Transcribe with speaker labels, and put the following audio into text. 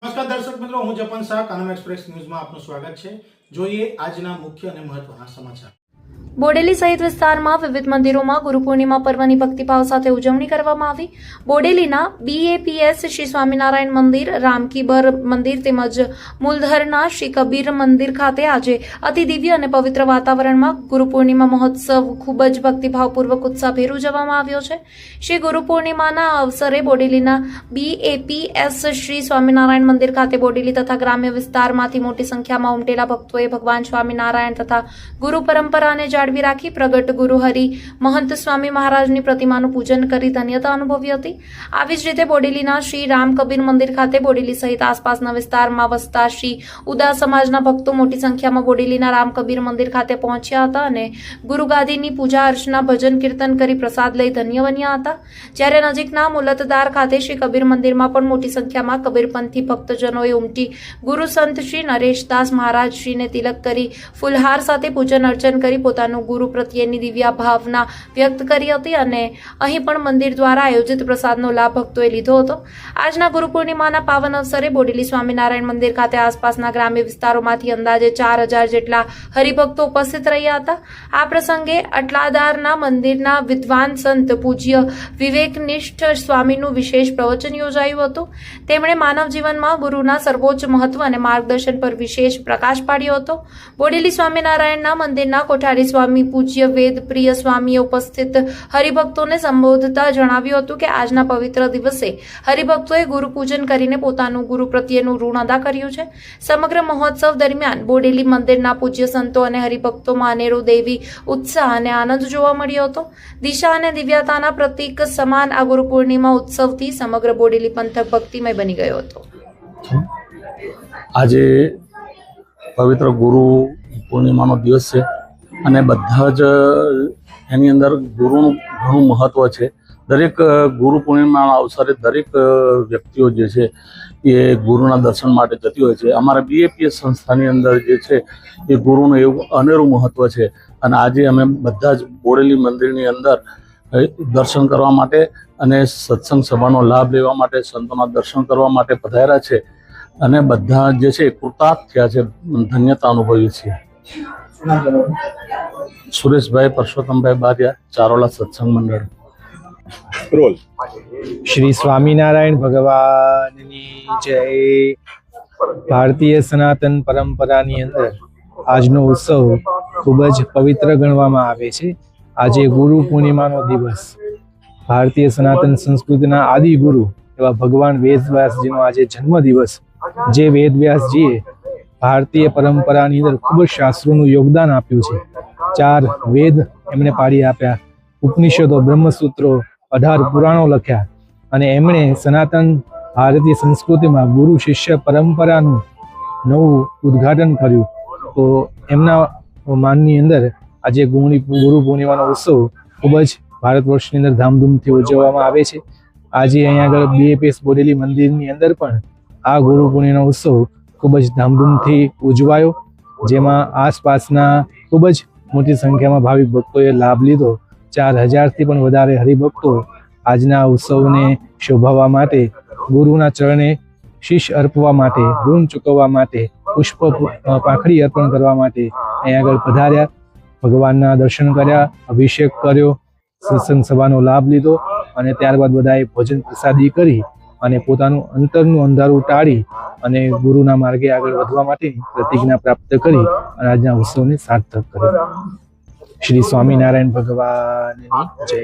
Speaker 1: નમસ્કાર દર્શક મિત્રો, હું જપન શાહ કાનમ એક્સપ્રેસ ન્યૂઝમાં આપનું સ્વાગત છે। જોઈએ આજના મુખ્ય અને મહત્વના સમાચાર।
Speaker 2: બોડેલી સહિત વિસ્તારમાં વિવિધ મંદિરોમાં ગુરુ પૂર્ણિમા પર્વની ભક્તિભાવ સાથે ઉજવણી કરવામાં આવી। બોડેલીના BAPS શ્રી સ્વામિનારાયણ મંદિર, રામકીબર મંદિર તેમજ મૂલધરના શ્રી કબીર મંદિર ખાતે આજે અતિ દિવ્ય અને પવિત્ર વાતાવરણમાં ગુરુ પૂર્ણિમા મહોત્સવ ખૂબ જ ભક્તિભાવપૂર્વક ઉત્સાહભેર ઉજવવામાં આવ્યો છે। શ્રી ગુરુ પૂર્ણિમાના અવસરે બોડેલીના BAPS શ્રી સ્વામિનારાયણ મંદિર ખાતે બોડેલી તથા ગ્રામ્ય વિસ્તારમાંથી મોટી સંખ્યામાં ઉમટેલા ભક્તોએ ભગવાન સ્વામિનારાયણ તથા ગુરુ પરંપરાને જાળવી રાખી પ્રગટ ગુરુ હરિ મહંત સ્વામી મહારાજની પ્રતિમાનું પૂજન કરી ધન્યતા અનુભવી હતી। આવી જ રીતે બોડેલીના શ્રી રામ કબીર મંદિર ખાતે બોડેલી સહિત આસપાસના વિસ્તારમાં વસતા શ્રી ઉદા સમાજના ભક્તો મોટી સંખ્યામાં બોડેલીના રામ કબીર મંદિર ખાતે પહોંચ્યા હતા અને ગુરુગાદીની પૂજા અર્ચના ભજન કીર્તન કરી પ્રસાદ લઈ ધન્ય બન્યા હતા। જ્યારે નજીકના મુલતદાર ખાતે શ્રી કબીર મંદિરમાં પણ મોટી સંખ્યામાં કબીરપંથી ભક્તજનોએ ઉમટી ગુરુ સંત શ્રી નરેશદાસ મહારાજ શ્રીને તિલક કરી ફુલહાર સાથે પૂજન અર્ચન કરી પોતાનું ગુરુ પ્રત્યેની દિવ્ય ભાવના વ્યક્ત કરી હતી અને અહીં પણ મંદિર દ્વારા આયોજિત પ્રસાદનો લાભ ભક્તોએ લીધો હતો। આજના ગુરુ પૂર્ણિમાના પાવન અવસરે બોડેલી સ્વામિનારાયણ મંદિર ખાતે આસપાસના ગ્રામ્ય વિસ્તારોમાંથી અંદાજે 4000 જેટલા હરિભક્તો ઉપસ્થિત રહ્યા હતા। આ પ્રસંગે અટલાદારના મંદિરના વિદ્વાન સંત પૂજ્ય વિવેકનિષ્ઠ સ્વામીનું વિશેષ પ્રવચન યોજાયું હતું। તેમણે માનવ જીવનમાં ગુરુના સર્વોચ્ચ મહત્વ અને માર્ગદર્શન પર વિશેષ પ્રકાશ પાડ્યો હતો। બોડેલી સ્વામિનારાયણના મંદિરના કોઠારી સ્વામી પૂજ્ય વેદ પ્રિય સ્વામીએ ઉપસ્થિત હરિભક્તોને સંબોધતા જણાવ્યું હતું કે આજના પવિત્ર દિવસે હરિભક્તોએ ગુરુ પૂજન કરીને પોતાનું ગુરુ પ્રત્યેનું ઋણ અદા કર્યું છે। સમગ્ર મહોત્સવ દરમિયાન બોડેલી મંદિરના પૂજ્ય સંતો અને હરિભક્તોમાં અનેરો દેવી ઉત્સાહ અને આનંદ જોવા મળ્યો હતો। દિશા અને દિવ્યતાના પ્રતીક સમાન આ ગુરુ પૂર્ણિમા ઉત્સવથી સમગ્ર બોડેલી પંથક ભક્તિમય બની ગયો હતો।
Speaker 3: આજે પવિત્ર ગુરુ પૂર્ણિમાનો દિવસ છે અને બધા જ એની અંદર ગુરુનું ઘણું મહત્વ છે। દરેક ગુરુ પૂર્ણિમાના અવસરે દરેક વ્યક્તિઓ જે છે એ ગુરુના દર્શન માટે જતી હોય છે। અમારા BAPS સંસ્થાની અંદર જે છે એ ગુરુનું એવું અનેરું મહત્વ છે અને આજે અમે બધા જ બોડેલી મંદિરની અંદર દર્શન કરવા માટે અને સત્સંગ સભાનો લાભ લેવા માટે, સંતોના દર્શન કરવા માટે પધાર્યા છે અને બધા જે છે કૃતાર્થ થયા છે, ધન્યતા અનુભવી છે। સુરેશભાઈ પરસોત્તમભાઈ બારિયા, ચારોલા સત્સંગ મંડળ।
Speaker 4: રોલ
Speaker 5: શ્રી સ્વામિનારાયણ ભગવાનની જય। ભારતીય સનાતન પરંપરાની અંદર આજનો ઉત્સવ ખૂબ જ પવિત્ર ગણવામાં આવે છે। આજે ગુરુ પૂર્ણિમાનો દિવસ ભારતીય સનાતન સંસ્કૃતિના આદિ ગુરુ એવા ભગવાન વેદવ્યાસજીનો આજે જન્મદિવસ। જે વેદવ્યાસજીએ ભારતીય પરંપરાની અંદર ખૂબ જ શાસ્ત્રોનું યોગદાન આપ્યું છે। 4 વેદ એમણે પાડી આપ્યા, ઉપનિષદો, બ્રહ્મસૂત્રો, 18 પુરાણો લખ્યા અને એમણે સનાતન ભારતીય સંસ્કૃતિમાં ગુરુ શિષ્ય પરંપરાનું નવું ઉદ્ઘાટન કર્યું। તો એમના માનની અંદર આજે ગુરુ પૂર્ણિમાનો ઉત્સવ ખૂબ જ ભારત વર્ષની અંદર ધામધૂમથી ઉજવવામાં આવે છે। આજે અહીંયા આગળ BAPS બોડેલી મંદિરની અંદર પણ આ ગુરુ પૂર્ણિમાનો ઉત્સવ ખૂબ જ ધામધૂમથી ઉજવાયો, જેમાં આસપાસના ખૂબ જ મોટી સંખ્યામાં ભાવિક ભક્તોએ લાભ લીધો। 4000થી પણ વધારે હરિભક્તો આજના ઉત્સવને શોભાવવા માટે, ગુરુના ચરણે શીશ અર્પવા માટે, ઋણ ચૂકવવા માટે, પુષ્પ પાંખડી અર્પણ કરવા માટે અહીંયા આગળ પધાર્યા, ભગવાનના દર્શન કર્યા, અભિષેક કર્યો, સત્સંગ સભાનો લાભ લીધો અને ત્યારબાદ બધાએ ભોજન પ્રસાદી કરી અને પોતાનું અંતરનું અંધારું ટાળી અને ગુરુના માર્ગે આગળ વધવા માટે પ્રતિજ્ઞા પ્રાપ્ત કરી અને આજના ઉત્સવને સાર્થક કર્યો। શ્રી સ્વામિનારાયણ ભગવાનની જય।